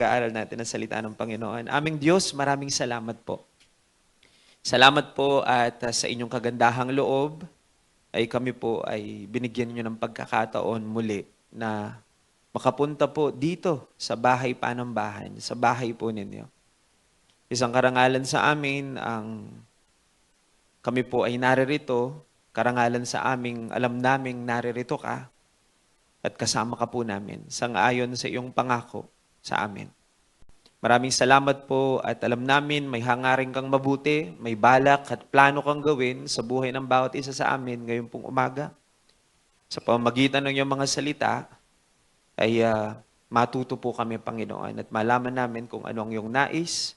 Pag-aaral natin ang salita ng Panginoon. Aming Diyos, maraming salamat po. Salamat po at sa inyong kagandahang loob ay kami po ay binigyan niyo ng pagkakataon muli na makapunta po dito sa bahay panambahan, sa bahay po ninyo. Isang karangalan sa amin ang kami po ay naririto, karangalan sa aming alam naming naririto ka at kasama ka po namin sang-ayon sa iyong pangako sa amin. Maraming salamat po at alam namin may hangarin kang mabuti, may balak at plano kang gawin sa buhay ng bawat isa sa amin ngayon pong umaga. Sa pamamagitan ng iyong mga salita ay matuto po kami, Panginoon, at malaman namin kung ano ang iyong nais,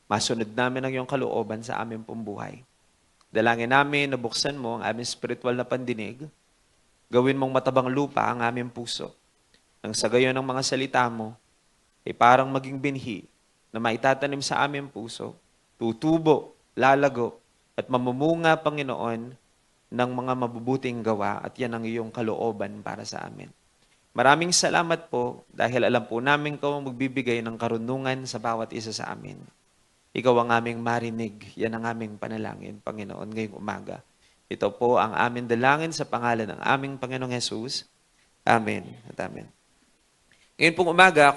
masunod namin ang iyong kalooban sa aming pong buhay. Dalangin namin na buksan mo ang aming spiritual na pandinig, gawin mong matabang lupa ang aming puso. Nang sa gayon ng mga salita mo, ay parang maging binhi na maitatanim sa aming puso, tutubo, lalago, at mamumunga, Panginoon, ng mga mabubuting gawa at yan ang iyong kalooban para sa amin. Maraming salamat po dahil alam po namin ikaw ang magbibigay ng karunungan sa bawat isa sa amin. Ikaw ang aming marinig, yan ang aming panalangin, Panginoon, ngayong umaga. Ito po ang aming dalangin sa pangalan ng aming Panginoong Jesus. Amen at amen. Ngayon pong umaga,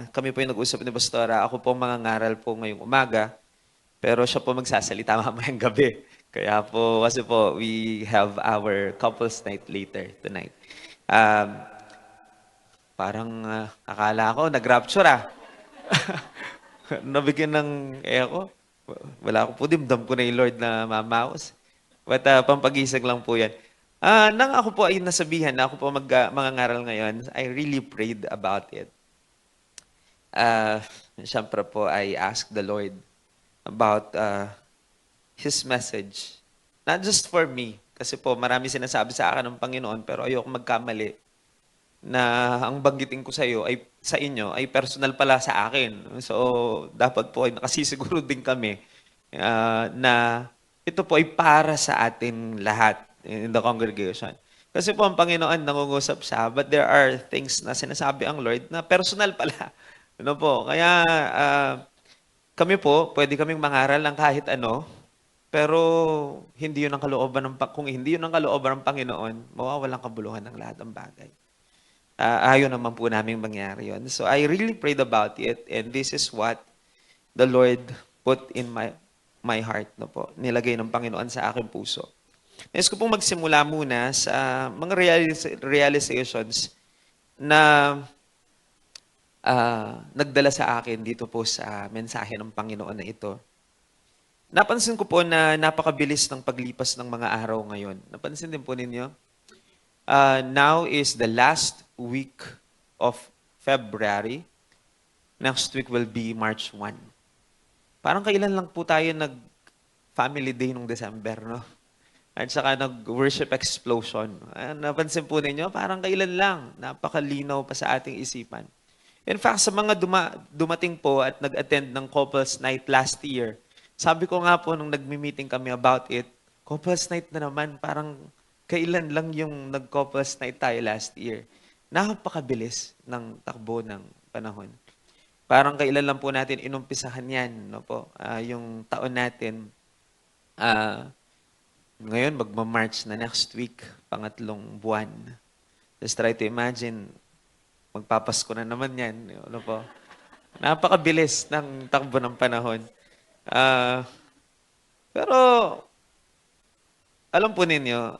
kami po yung nag-usap ni Pastora. Ako po mangangaral po ngayong umaga, pero siya po magsasalita mamayang gabi. Kaya po, kasi po, we have our couples night later tonight. Parang akala ko, nag-rapture Nabigyan ng echo. Wala ko po, dimdam ko na yung Lord na mamaos. But pampagisag lang po yan. Nang ako po ay nasabihan na ako po mangangaral ngayon, I really prayed about it. Siyempre po, I asked the Lord about His message. Not just for me, kasi po marami sinasabi sa akin ng Panginoon, pero ayoko magkamali na ang banggitin ko sa inyo ay personal pala sa akin. So, dapat po ay nakasisiguro din kami na ito po ay para sa atin lahat in the congregation. Kasi po ang Panginoon nangungusap siya, but there are things na sinasabi ang Lord na personal pala. Ano po? Kaya kami po, pwede kaming mangaral ng kahit ano, pero hindi yun ang kalooban kung hindi yun ang kalooban ng Panginoon, mawawalang kabuluhan ng lahat ng bagay. Ayaw naman po namin mangyari yun. So I really prayed about it, and this is what the Lord put in my heart. No po. Nilagay ng Panginoon sa aking puso. Nais ko pong magsimula muna sa mga realizations na nagdala sa akin dito po sa mensahe ng Panginoon na ito. Napansin ko po na napakabilis ng paglipas ng mga araw ngayon. Napansin din po ninyo? Now is the last week of February. Next week will be March 1. Parang kailan lang po tayo nag-family day nung December, no? At saka nag-worship explosion. Napansin po ninyo, parang kailan lang. Napakalinaw pa sa ating isipan. In fact, sa mga dumating po at nag-attend ng couples night last year, sabi ko nga po nung nagmi-meeting kami about it, couples night na naman, parang kailan lang yung nag-couples night tayo last year. Napakabilis ng takbo ng panahon. Parang kailan lang po natin inumpisahan yan, no po? Yung taon natin, ngayon magma-March na next week, pangatlong buwan. Just try to imagine, magpapasko na naman yan, ano po? Napakabilis ng takbo ng panahon. Pero, alam po ninyo,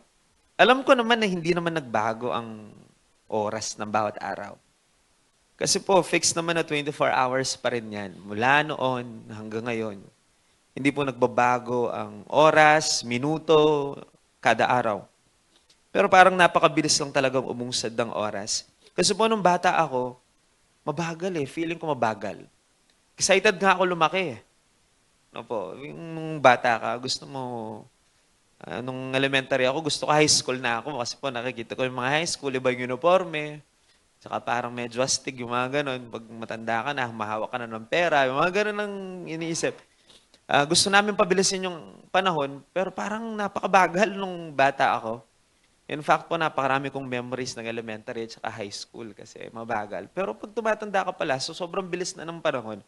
alam ko naman na hindi naman nagbago ang oras ng bawat araw. Kasi po, fixed naman na 24 hours pa rin yan. Mula noon hanggang ngayon. Hindi po nagbabago ang oras, minuto, kada araw. Pero parang napakabilis lang talagang umungsad ng oras. Kasi po nung bata ako, mabagal Feeling ko mabagal. Excited nga ako lumaki No po, yung bata ka, gusto mo, nung elementary ako, gusto ko high school na ako kasi po nakikita ko yung mga high school, iba yung uniforme, saka parang medyo astig yung mga ganun. Pag matanda ka na, mahawak ka na ng pera, yung mga ganun ang iniisip. Gusto namin pabilisin yung panahon, pero parang napakabagal nung bata ako. In fact po, napakarami kong memories ng elementary at saka high school kasi mabagal. Pero pag tumatanda ka pala, so sobrang bilis na ng panahon,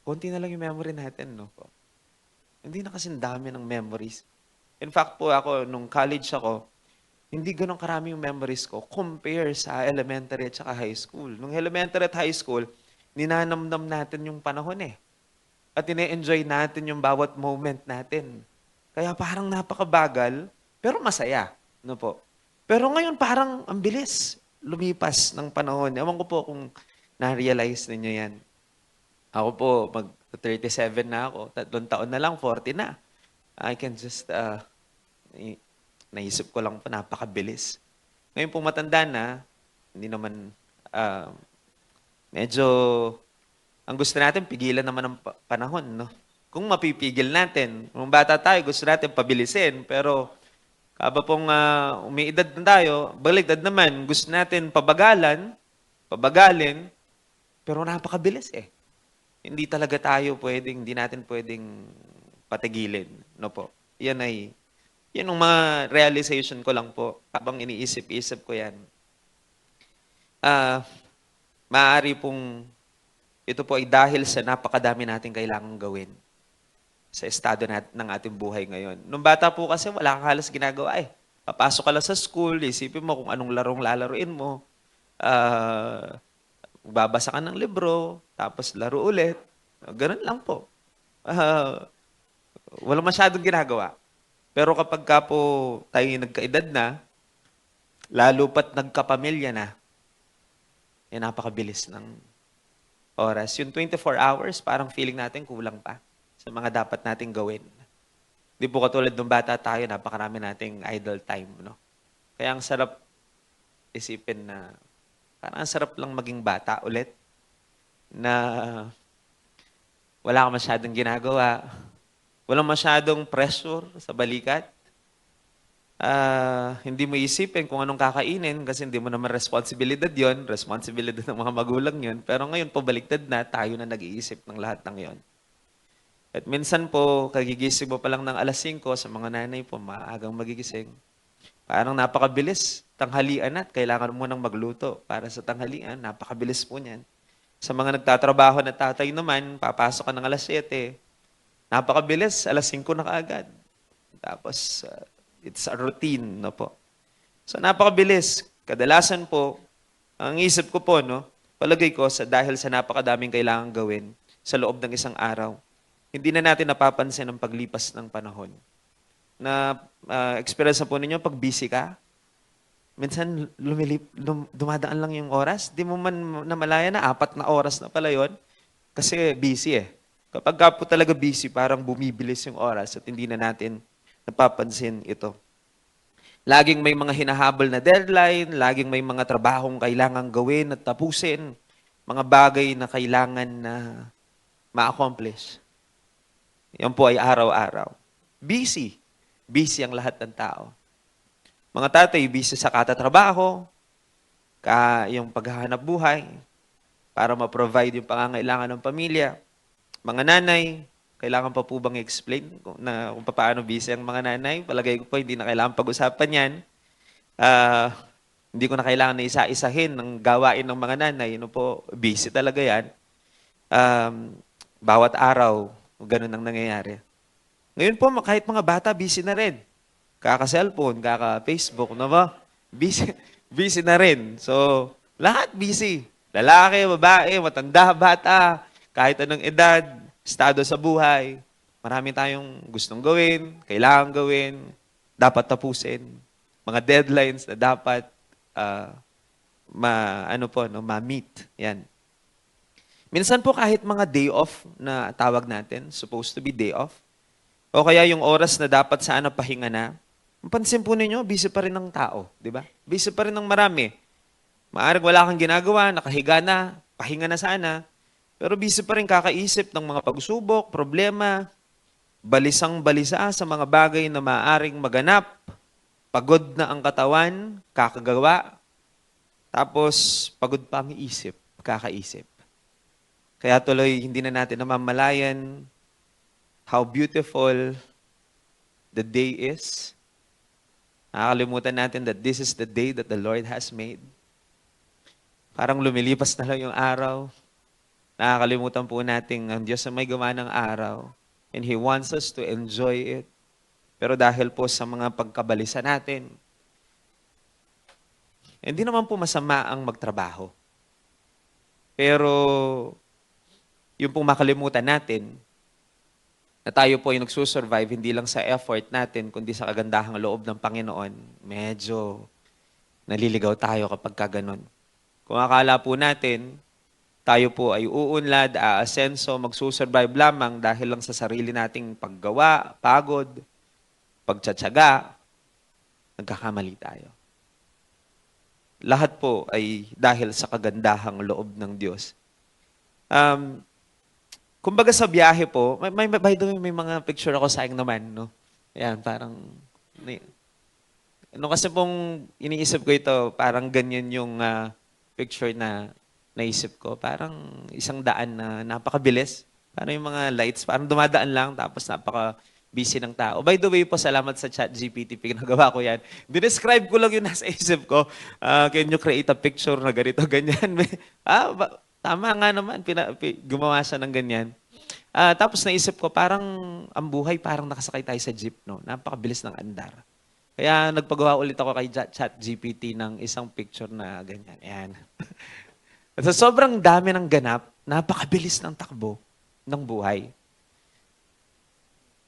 konti na lang yung memory natin, no po. Hindi na kasing dami ng memories. In fact po ako, nung college ako, hindi ganun karami yung memories ko compare sa elementary at saka high school. Nung elementary at high school, ninanamnam natin yung panahon eh. At ine-enjoy natin yung bawat moment natin. Kaya parang napakabagal, pero masaya. No po? Pero ngayon parang ang bilis lumipas ng panahon. Ewan ko po kung na-realize ninyo yan. Ako po, mag-37 na ako. 3 taon na lang, 40 na. I can just, naisip ko lang po, napakabilis. Ngayon po matanda na, hindi naman, medyo, ang gusto natin, pigilan naman ang panahon, no? Kung mapipigil natin, kung bata tayo, gusto natin pabilisin, pero kaba pong umiidad na tayo, baligtad naman, gusto natin pabagalin, pero napakabilis eh. Hindi talaga tayo pwedeng, hindi natin pwedeng patigilin, no po. Yan ang mga realization ko lang po habang iniisip-isip ko yan. Maaari pong ito po ay dahil sa napakadami nating kailangang gawin sa estado ng ating buhay ngayon. Nung bata po kasi wala kang halos ginagawa eh. Papasok ka lang sa school, isipin mo kung anong larong lalaruin mo. Babasa ka ng libro, tapos laro ulit. Ganun lang po. Walang masyadong ginagawa. Pero kapag ka po tayo nagkaedad na, lalo pat nagkapamilya na, napakabilis ng oras. Yung 24 hours, parang feeling natin kulang pa sa mga dapat nating gawin. Di po katulad ng bata tayo, napakarami nating idle time. No? Kaya ang sarap isipin na parang ang sarap lang maging bata ulit na wala ka masyadong ginagawa, walang masyadong pressure sa balikat. Hindi mo isipin kung anong kakainin kasi hindi mo naman responsibilidad yon, responsibilidad ng mga magulang yon. Pero ngayon po baliktad na, tayo na nag-iisip ng lahat ng yon. At minsan po, kagigising mo pa lang ng alas 5 sa mga nanay po, maagang magigising. Parang napakabilis, tanghalian at kailangan mo nang magluto para sa tanghalian, napakabilis po niyan. Sa mga nagtatrabaho na tatay naman, papasok ka ng alas 7, napakabilis, alas 5 na kaagad. Tapos, it's a routine, no po. So, napakabilis. Kadalasan po, ang isip ko po, no, palagay ko, dahil sa napakadaming kailangan gawin sa loob ng isang araw, hindi na natin napapansin ang paglipas ng panahon. Experience na po ninyo, pag busy ka, minsan dumadaan lang yung oras, di mo man namalaya na 4 na oras na pala yon kasi busy eh. Kapag ka po talaga busy, parang bumibilis yung oras at hindi na natin napapansin ito. Laging may mga hinahabol na deadline, laging may mga trabahong kailangan gawin at tapusin, mga bagay na kailangan na ma-accomplish. Yan po ay araw-araw. Busy. Busy ang lahat ng tao. Mga tatay, busy sa katatrabaho, yung paghahanap buhay, para ma-provide yung pangangailangan ng pamilya. Mga nanay, kailangan pa po bang i-explain kung paano busy ang mga nanay? Palagay ko po, hindi na kailangan pag-usapan yan. Hindi ko na kailangan na isa-isahin ng gawain ng mga nanay. Busy talaga yan. Bawat araw, ganun ang nangyayari. Ngayon po, kahit mga bata, busy na rin. Kaka-cellphone, kaka-Facebook, no ba? Busy na rin. So, lahat busy. Lalaki, babae, matanda, bata, kahit anong edad, estado sa buhay. Marami tayong gustong gawin, kailangan gawin, dapat tapusin. Mga deadlines na dapat ma-meet. Yan. Minsan po kahit mga day off na tawag natin, supposed to be day off, o kaya yung oras na dapat sana pahinga na, mapansin po ninyo, busy pa rin ng tao, di ba? Busy pa rin ng marami. Maaring wala kang ginagawa, nakahiga na, pahinga na sana, pero busy pa rin kakaisip ng mga pagsubok, problema, balisang-balisa sa mga bagay na maaring maganap, pagod na ang katawan, kakagawa, tapos pagod pa ang isip, kakaisip. Kaya tuloy, hindi na natin namamalayan how beautiful the day is. Nakakalimutan natin that this is the day that the Lord has made. Parang lumilipas na lang yung araw. Nakakalimutan po natin ang Diyos na may gawa ng araw. And He wants us to enjoy it. Pero dahil po sa mga pagkabalisa natin, hindi naman po masama ang magtrabaho. Pero yung pong makalimutan natin, na tayo po ay nagsusurvive hindi lang sa effort natin, kundi sa kagandahang loob ng Panginoon, medyo naliligaw tayo kapag kaganon. Kung akala po natin, tayo po ay uunlad, aasenso, magsusurvive lamang dahil lang sa sarili nating paggawa, pagod, pagtsatsaga, nagkakamali tayo. Lahat po ay dahil sa kagandahang loob ng Diyos. Kumbaga sa biyahe po, by the way, may mga picture ako sayang naman, no? Ayan, parang, ano kasi pong iniisip ko ito, parang ganyan yung picture na naisip ko. Parang isang daan na napakabilis. Parang yung mga lights, parang dumadaan lang, tapos napaka-busy ng tao. By the way po, salamat sa ChatGPT, pinagawa ko yan. Dinescribe ko lang yung nasa isip ko. Can you create a picture na ganito, ganyan? Tama nga naman, gumawa siya ng ganyan. Tapos naisip ko, parang ang buhay, parang nakasakay tayo sa jeep, no? Napakabilis ng andar. Kaya nagpagawa ulit ako kay ChatGPT ng isang picture na ganyan. Ayan. At sa sobrang dami ng ganap, napakabilis ng takbo ng buhay.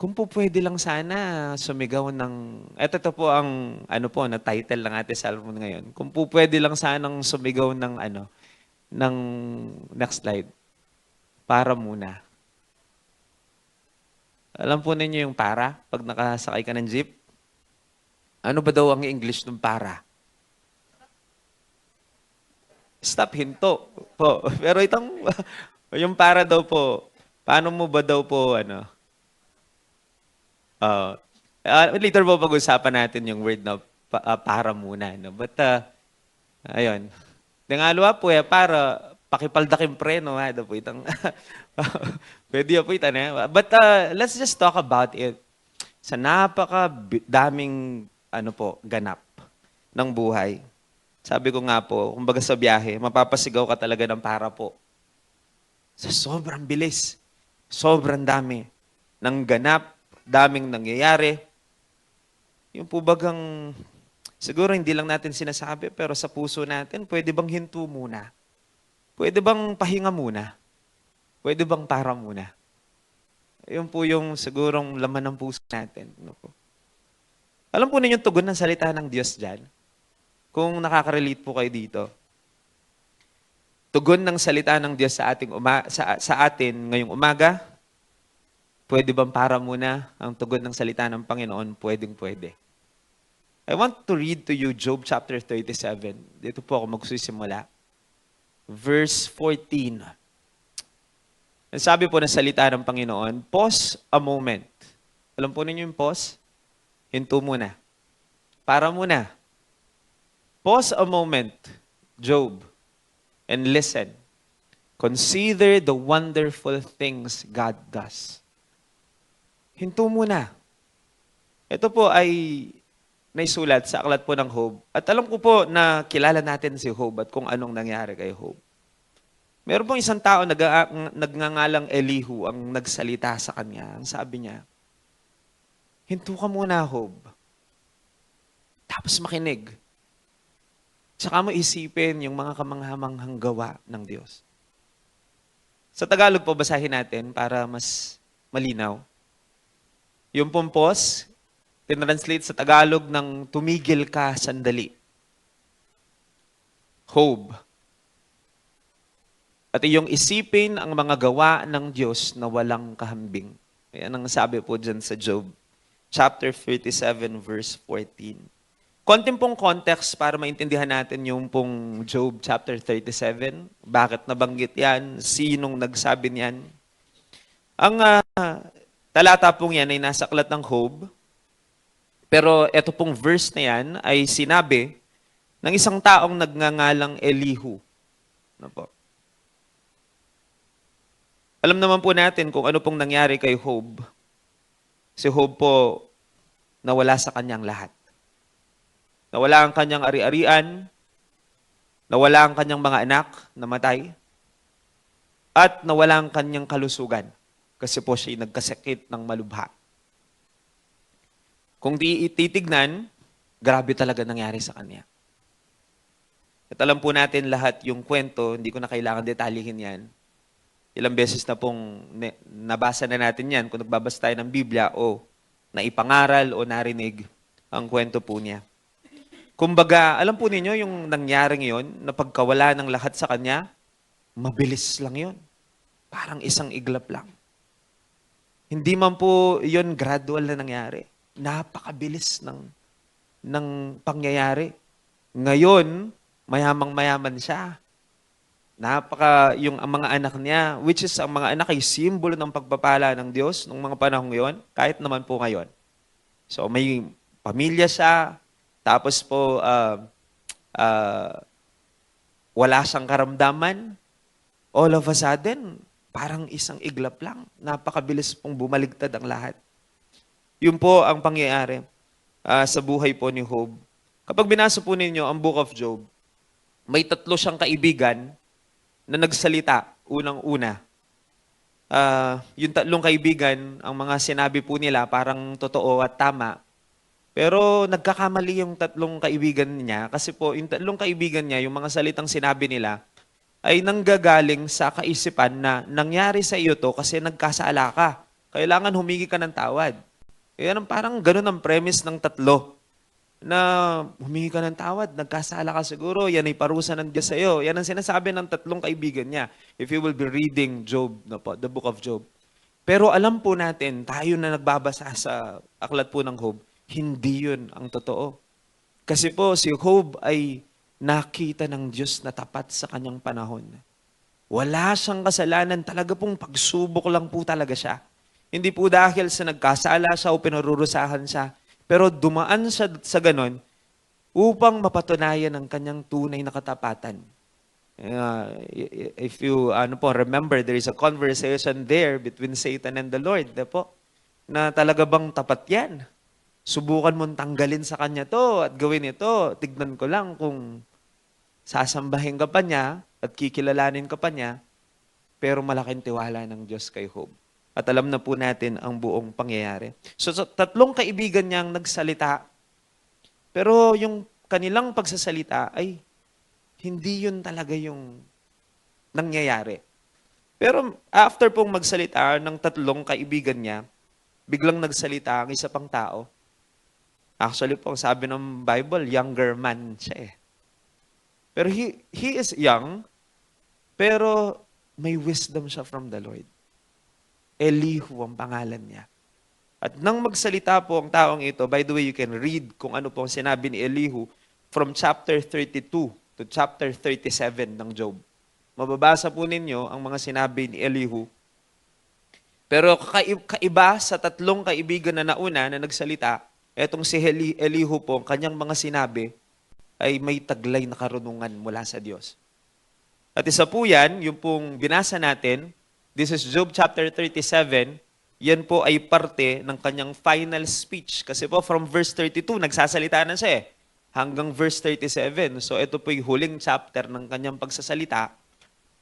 Kung po pwede lang sana sumigaw ng, ito po ang na title ng ating sermon ngayon. Kung po pwede lang sanang sumigaw ng ng next slide. Para muna. Alam po ninyo yung para pag nakasakay ka ng jeep? Ano ba daw ang English ng para? Stop, hinto po. Pero itong, yung para daw po, paano mo ba daw po, later po pag-usapan natin yung word na para muna. No? But, ayun. Dangalawa po, para pakipaldaking preno, ha? Po itang, pwede po ito, na. But, let's just talk about it. Sa napaka-daming, ganap ng buhay. Sabi ko nga po, kumbaga sa biyahe, mapapasigaw ka talaga ng para po. Sa sobrang bilis, sobrang dami ng ganap, daming nangyayari. Yung po bagang, siguro hindi lang natin sinasabi, pero sa puso natin, pwede bang hinto muna? Pwede bang pahinga muna? Pwede bang para muna? Yun po yung sigurong laman ng puso natin. Alam po ninyo tugon ng salita ng Diyos dyan? Kung nakaka-relate po kayo dito. Tugon ng salita ng Diyos sa atin ngayong umaga, pwede bang para muna ang tugon ng salita ng Panginoon? Pwedeng-pwede. I want to read to you Job chapter 37. Dito po ako magsisimula. Verse 14. Ang sabi po ng salita ng Panginoon, pause a moment. Alam po ninyo yung pause? Hinto muna. Para muna. Pause a moment, Job, and listen. Consider the wonderful things God does. Hinto muna. Ito po ay naisulat sa aklat po ng Job. At alam ko po na kilala natin si Job at kung anong nangyari kay Job. Meron pong isang tao nagngangalang Elihu ang nagsalita sa kanya. Ang sabi niya, hinto ka muna, Job. Tapos makinig. Tsaka mo isipin yung mga kamanghamanghang gawa ng Diyos. Sa Tagalog po, basahin natin para mas malinaw. Yung pumpos, tinranslate sa Tagalog ng tumigil ka sandali. Job. At iyong isipin ang mga gawa ng Diyos na walang kahambing. Ayan ang sabi po dyan sa Job, chapter 37, verse 14. Konting pong context para maintindihan natin yung pong Job chapter 37. Bakit nabanggit yan? Sinong nagsabi niyan? Ang talata pong yan ay nasa aklat ng Job. Pero ito pong verse na yan ay sinabi ng isang taong nagngangalang Elihu. Ano po? Alam naman po natin kung ano pong nangyari kay Job. Si Job po nawala sa kanyang lahat. nawala ang kanyang ari-arian, nawala ang kanyang mga anak, namatay, at nawala ang kanyang kalusugan kasi po siya nagkasakit ng malubha. Kung titignan, grabe talaga nangyari sa kanya. At alam po natin lahat yung kwento, hindi ko na kailangan detalyihin yan. Ilang beses na pong nabasa na natin yan kung nagbabasa tayo ng Biblia o naipangaral o narinig ang kwento po niya. Kumbaga, alam po ninyo yung nangyaring yon na pagkawala ng lahat sa kanya, mabilis lang yon. Parang isang iglap lang. Hindi man po yon gradual na nangyari. Napakabilis ng pangyayari. Ngayon, mayamang-mayaman siya. Ang mga anak niya, which is ang mga anak ay simbolo ng pagpapala ng Diyos nung mga panahong yon, kahit naman po ngayon. So may pamilya siya, tapos po wala siyang karamdaman. All of a sudden, parang isang iglap lang. Napakabilis pong bumaligtad ang lahat. Yun po ang pangyayari sa buhay po ni Job. Kapag binasa po ninyo ang Book of Job, may 3 siyang kaibigan na nagsalita unang-una. Yung 3 kaibigan, ang mga sinabi po nila parang totoo at tama. Pero nagkakamali yung 3 kaibigan niya kasi po yung 3 kaibigan niya, yung mga salitang sinabi nila, ay nanggagaling sa kaisipan na nangyari sa iyo to kasi nagkasala ka. Kailangan humingi ka ng tawad. Kaya parang ganun ang premise ng 3 na humingi ka ng tawad, nagkasala ka siguro, yan ay parusa ng Diyos sa iyo. Yan ang sinasabi ng 3 kaibigan niya. If you will be reading Job, the book of Job. Pero alam po natin, tayo na nagbabasa sa aklat po ng Job, hindi yun ang totoo. Kasi po si Job ay nakita ng Diyos na tapat sa kanyang panahon. Wala siyang kasalanan, talaga pong pagsubok lang po talaga siya. Hindi po dahil sa nagkasala siya o pinarurusahan siya, pero dumaan siya sa ganon upang mapatunayan ang kanyang tunay na katapatan. If you remember, there is a conversation there between Satan and the Lord, na talaga bang tapat yan? Subukan mong tanggalin sa kanya to at gawin ito. Tignan ko lang kung sasambahin ka pa niya at kikilalanin ka pa niya, pero malaking tiwala ng Diyos kay Job. At alam na po natin ang buong pangyayari. So 3 kaibigan niyang nagsalita, pero yung kanilang pagsasalita ay hindi yun talaga yung nangyayari. Pero after pong magsalita ng 3 kaibigan niya, biglang nagsalita ang isa pang tao. Actually po, sabi ng Bible, younger man siya eh. Pero he is young, pero may wisdom siya from the Lord. Elihu ang pangalan niya. At nang magsalita po ang taong ito, by the way, you can read kung ano po ang sinabi ni Elihu from chapter 32 to chapter 37 ng Job. Mababasa po ninyo ang mga sinabi ni Elihu. Pero kaiba sa 3 kaibigan na nauna na nagsalita, etong si Elihu po, kanyang mga sinabi ay may taglay na karunungan mula sa Diyos. At isa po yan, yung pong binasa natin, this is Job chapter 37, yan po ay parte ng kanyang final speech. Kasi po from verse 32, nagsasalita na siya eh, hanggang verse 37. So ito po yung huling chapter ng kanyang pagsasalita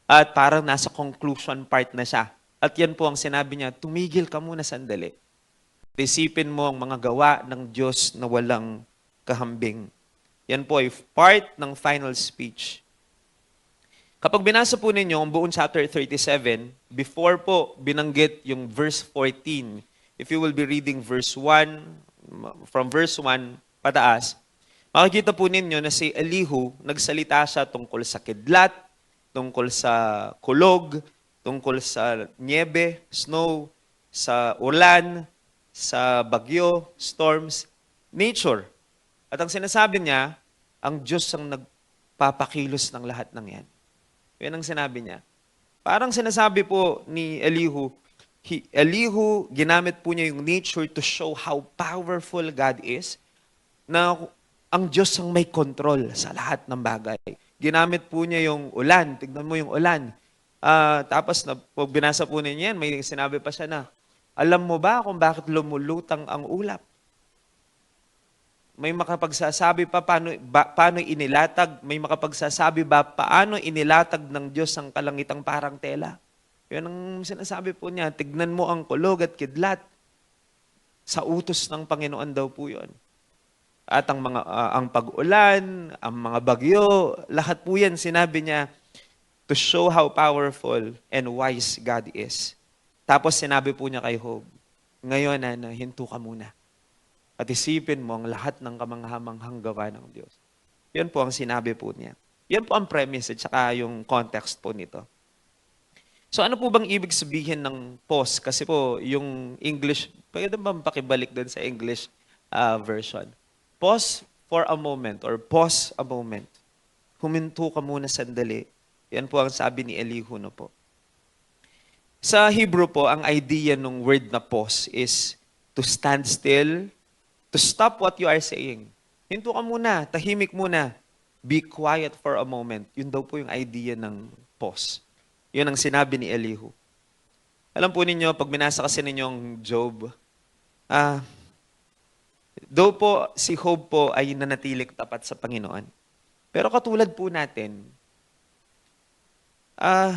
at parang nasa conclusion part na siya. At yan po ang sinabi niya, tumigil ka muna sandali. Isipin mo ang mga gawa ng Diyos na walang kahambing. Yan po ay part ng final speech. Kapag binasa po ninyo ang buong chapter 37, before po binanggit yung verse 14, if you will be reading verse 1, from verse 1 pataas, makikita po ninyo na si Elihu, nagsalita siya tungkol sa kidlat, tungkol sa kulog, tungkol sa niebe, snow, sa ulan, sa bagyo, storms, nature. At ang sinasabi niya, ang Diyos ang nagpapakilos ng lahat ng yan. Yan ang sinabi niya. Parang sinasabi po ni Elihu, Elihu, ginamit po niya yung nature to show how powerful God is, na ang Diyos ang may control sa lahat ng bagay. Ginamit po niya yung ulan. Tignan mo yung ulan. Tapos, pag binasa po niya yan, may sinabi pa siya na, alam mo ba kung bakit lumulutang ang ulap? May makapagsasabi pa paano inilatag? May makapagsasabi ba paano inilatag ng Diyos ang kalangitang parang tela? Yan ang sinasabi po niya, tignan mo ang kulog at kidlat. Sa utos ng Panginoon daw po yun. At ang pag-ulan, ang mga bagyo, lahat po yan sinabi niya to show how powerful and wise God is. Tapos sinabi po niya kay Job, ngayon hinto ka muna. At isipin mo ang lahat ng kamanghamanghang gawa ng Diyos. Yan po ang sinabi po niya. Yan po ang premise at saka yung context po nito. So ano po bang ibig sabihin ng pause? Kasi po yung English, pwede ba pakibalik doon sa English version? Pause for a moment or pause a moment. Huminto ka muna sandali. Yan po ang sabi ni Elihu no po. Sa Hebrew po, ang idea ng word na pause is to stand still, to stop what you are saying. Hinto ka muna, tahimik muna. Be quiet for a moment. Yun daw po yung idea ng pause. Yun ang sinabi ni Elihu. Alam po ninyo, pag binasa kasi ninyong Job, though po si Job po ay nanatilik tapat sa Panginoon. Pero katulad po natin,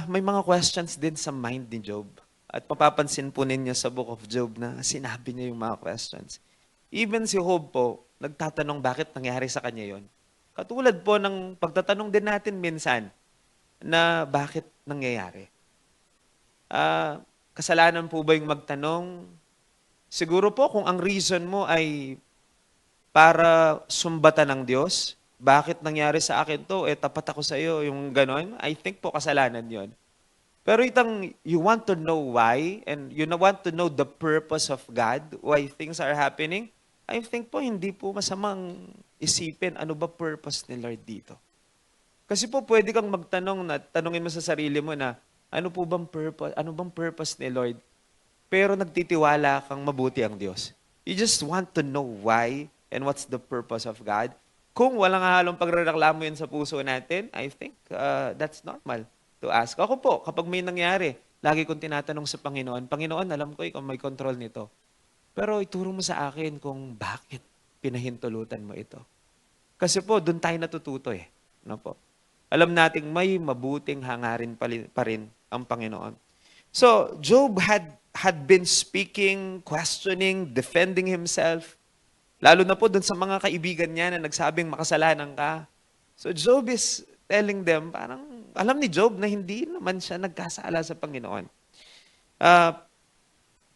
may mga questions din sa mind ni Job. At mapapansin po ninyo sa book of Job na sinabi niya yung mga questions. Even si Job po, nagtatanong bakit nangyari sa kanya yon. Katulad po ng pagtatanong din natin minsan na bakit nangyayari. Kasalanan po ba yung magtanong? Siguro po kung ang reason mo ay para sumbatan ng Diyos, bakit nangyari sa akin to? Tapat ako sa iyo, yung ganon. I think po kasalanan yon. Pero itang you want to know why and you want to know the purpose of God, why things are happening, I think po hindi po masamang isipin ano ba purpose ni Lord dito. Kasi po pwede kang magtanong na tanungin mo sa sarili mo na ano bang purpose ni Lord? Pero nagtitiwala kang mabuti ang Diyos. You just want to know why and what's the purpose of God. Kung walang halong pagrereklamo yun sa puso natin, I think that's normal to ask. Ako po, kapag may nangyari, lagi kong tinatanong sa Panginoon, Panginoon, alam ko ikaw may control nito. Pero ituro mo sa akin kung bakit pinahintulutan mo ito. Kasi po, doon tayo natututo eh. Ano po? Alam nating may mabuting hangarin pa rin ang Panginoon. So, Job had been speaking, questioning, defending himself. Lalo na po doon sa mga kaibigan niya na nagsabing makasalanan ka. So, Job is telling them, parang alam ni Job na hindi naman siya nagkasala sa Panginoon.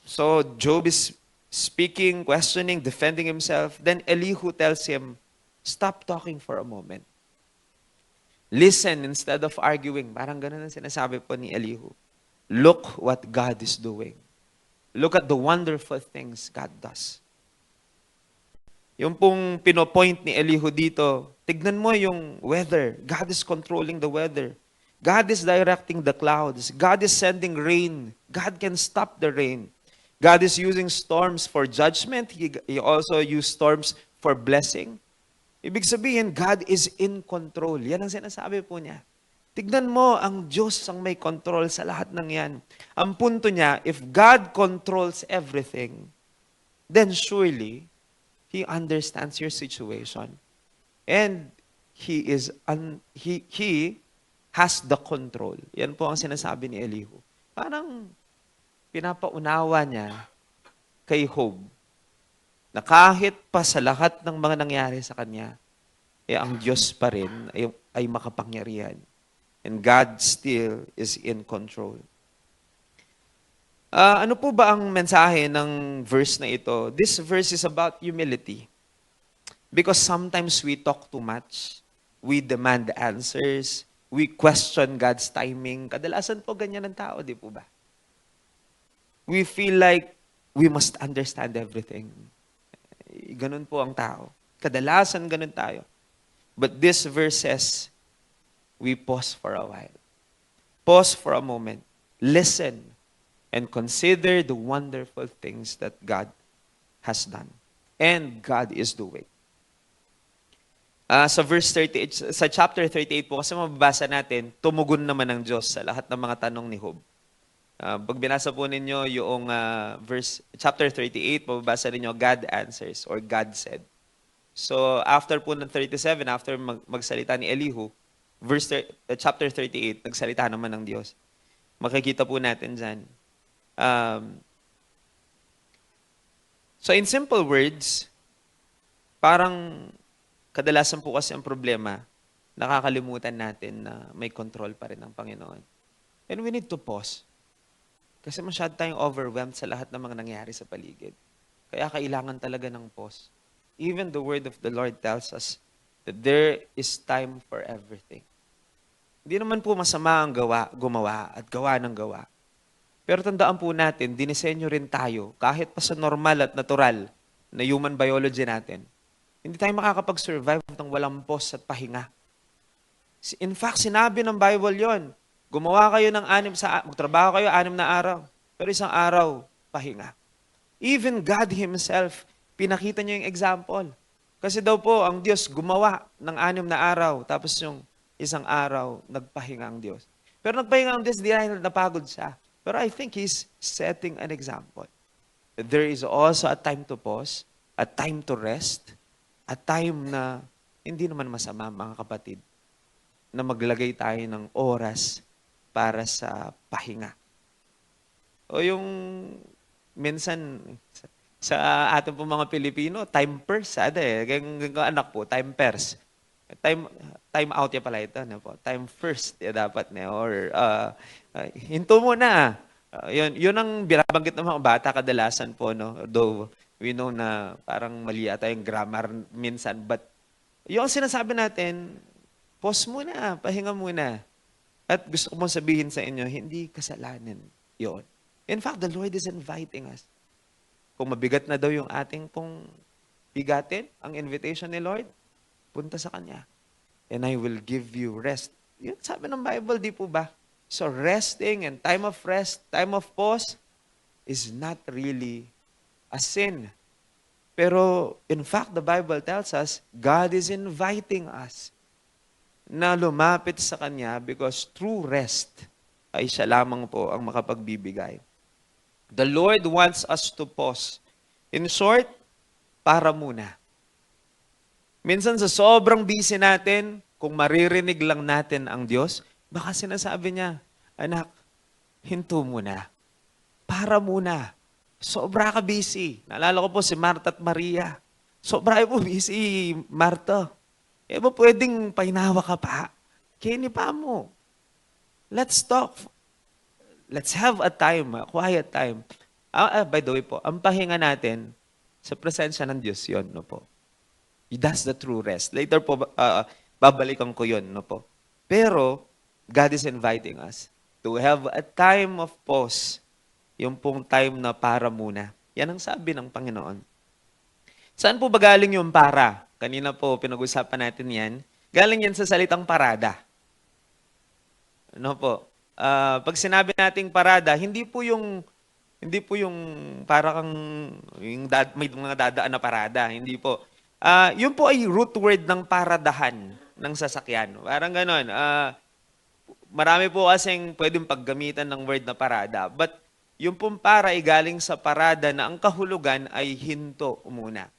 So, Job is speaking, questioning, defending himself. Then Elihu tells him, stop talking for a moment. Listen instead of arguing. Parang ganun ang sinasabi po ni Elihu. Look what God is doing. Look at the wonderful things God does. Yung pong pinopoint ni Elihu dito, tignan mo yung weather. God is controlling the weather. God is directing the clouds. God is sending rain. God can stop the rain. God is using storms for judgment. He also used storms for blessing. Ibig sabihin, God is in control. Yan ang sinasabi po niya. Tignan mo, ang Diyos ang may control sa lahat ng yan. Ang punto niya, if God controls everything, then surely, He understands your situation. And He has the control. Yan po ang sinasabi ni Elihu. Parang pinapaunawa niya kay Job na kahit pa sa lahat ng mga nangyari sa kanya, ang Diyos pa rin ay makapangyarihan. And God still is in control. Ano po ba ang mensahe ng verse na ito? This verse is about humility. Because sometimes we talk too much. We demand answers. We question God's timing. Kadalasan po ganyan ang tao, di po ba? We feel like we must understand everything. Ganun po ang tao. Kadalasan ganun tayo. But this verse says, we pause for a while. Pause for a moment. Listen and consider the wonderful things that God has done and God is doing. Sa verse 38, sa chapter 38 po, kasi mababasa natin, tumugon naman ng Diyos sa lahat ng mga tanong ni Job. Pag binasa po ninyo yung chapter 38, mababasa ninyo, God answers or God said. So, after po ng 37, after magsalita ni Elihu, chapter 38, nagsalita naman ng Diyos. Makikita po natin dyan. Um, so, in simple words, parang kadalasan po kasi ang problema, nakakalimutan natin na may control pa rin ang Panginoon. And we need to pause. Kasi masyado tayong overwhelmed sa lahat ng mga nangyayari sa paligid. Kaya kailangan talaga ng pause. Even the word of the Lord tells us that there is time for everything. Hindi naman po masama ang gumawa at gawa ng gawa. Pero tandaan po natin, dinisenyo rin tayo, kahit pa sa normal at natural na human biology natin, hindi tayo makakapag-survive ng walang pause at pahinga. In fact, sinabi ng Bible yon. Gumawa kayo ng magtrabaho kayo 6 na araw, pero isang araw, pahinga. Even God Himself, pinakita niya yung example. Kasi daw po, ang Diyos gumawa ng 6 na araw, tapos yung isang araw, nagpahinga ang Diyos. Pero nagpahinga ang Diyos, di dahil napagod siya. Pero I think He's setting an example. There is also a time to pause, a time to rest, a time na hindi naman masama, mga kapatid, na maglagay tayo ng oras para sa pahinga. O yung minsan sa ating po mga Pilipino, time purse, yung anak po, time purse. Time out ya pala ito, no po. Time first, ya dapat na. Or, hinto muna. Yun ang binabanggit ng mga bata kadalasan po, no? Though, we know na parang mali ata yung grammar minsan. But, yung sinasabi natin, pause muna, pahinga muna. At gusto ko mong sabihin sa inyo, hindi kasalanan yun. In fact, the Lord is inviting us. Kung mabigat na daw yung ating pong bigatin, ang invitation ni Lord, punta sa Kanya. And I will give you rest. Yun sabi ng Bible, di po ba? So resting and time of rest, time of pause, is not really a sin. Pero in fact, the Bible tells us, God is inviting us na lumapit sa Kanya because true rest ay siya lamang po ang makapagbibigay. The Lord wants us to pause. In short, para muna. Minsan sa sobrang busy natin, kung maririnig lang natin ang Diyos, baka sinasabi niya, anak, hinto muna. Para muna. Sobra ka busy. Naalala ko po si Martha at Maria. Sobra po busy, Martha. Eh ba pwedeng painawa ka pa? Kinipa mo. Let's talk. Let's have a time, a quiet time. By the way po, ang pahinga natin sa presensya ng Diyos yon, no po. That's the true rest. Later po, babalikan ko yon, no po. Pero, God is inviting us to have a time of pause. Yung pong time na para muna. Yan ang sabi ng Panginoon. Saan po ba galing yung para? Kanina po, pinag-usapan natin yan. Galing yan sa salitang parada. Ano po? Pag sinabi nating parada, hindi po yung para kang may mga dadaan na parada. Hindi po. Yun po ay root word ng paradahan ng sasakyan. Parang ganon. Marami po kasing pwedeng paggamitan ng word na parada. But yung pong para ay galing sa parada na ang kahulugan ay hinto muna.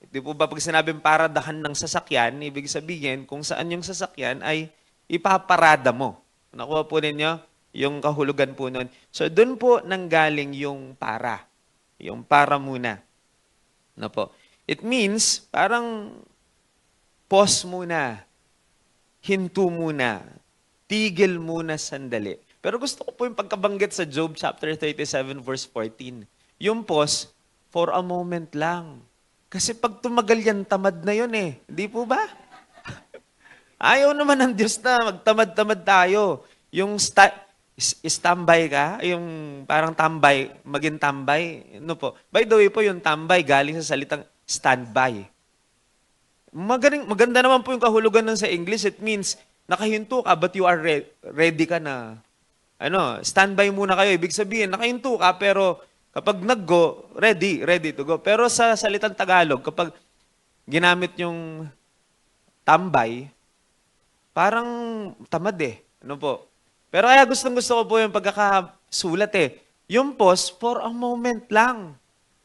Di po ba pag sinabing paradahan ng sasakyan, ibig sabihin kung saan yung sasakyan ay ipaparada mo. Nakuha po ninyo yung kahulugan po nun. So doon po nanggaling yung para. Yung para muna. No po. It means parang pause muna. Hinto muna. Tigil muna sandali. Pero gusto ko po yung pagkabanggit sa Job chapter 37 verse 14. Yung pause, for a moment lang. Kasi pag tumagal yan, tamad na yun eh. Hindi po ba? Ayaw naman ng Diyos na magtamad-tamad tayo. Yung standby ka, yung parang tambay, maging tambay. Ano po? By the way po, yung tambay galing sa salitang standby. Maganda naman po yung kahulugan nun sa English. It means, nakahinto ka but you are ready ka na. Standby muna kayo. Ibig sabihin, nakahinto ka pero kapag nag-go, ready to go. Pero sa salitang Tagalog, kapag ginamit yung tambay, parang tamad eh. Ano po? Pero kaya gustong-gusto ko po yung pagkakasulat eh. Yung pause, for a moment lang.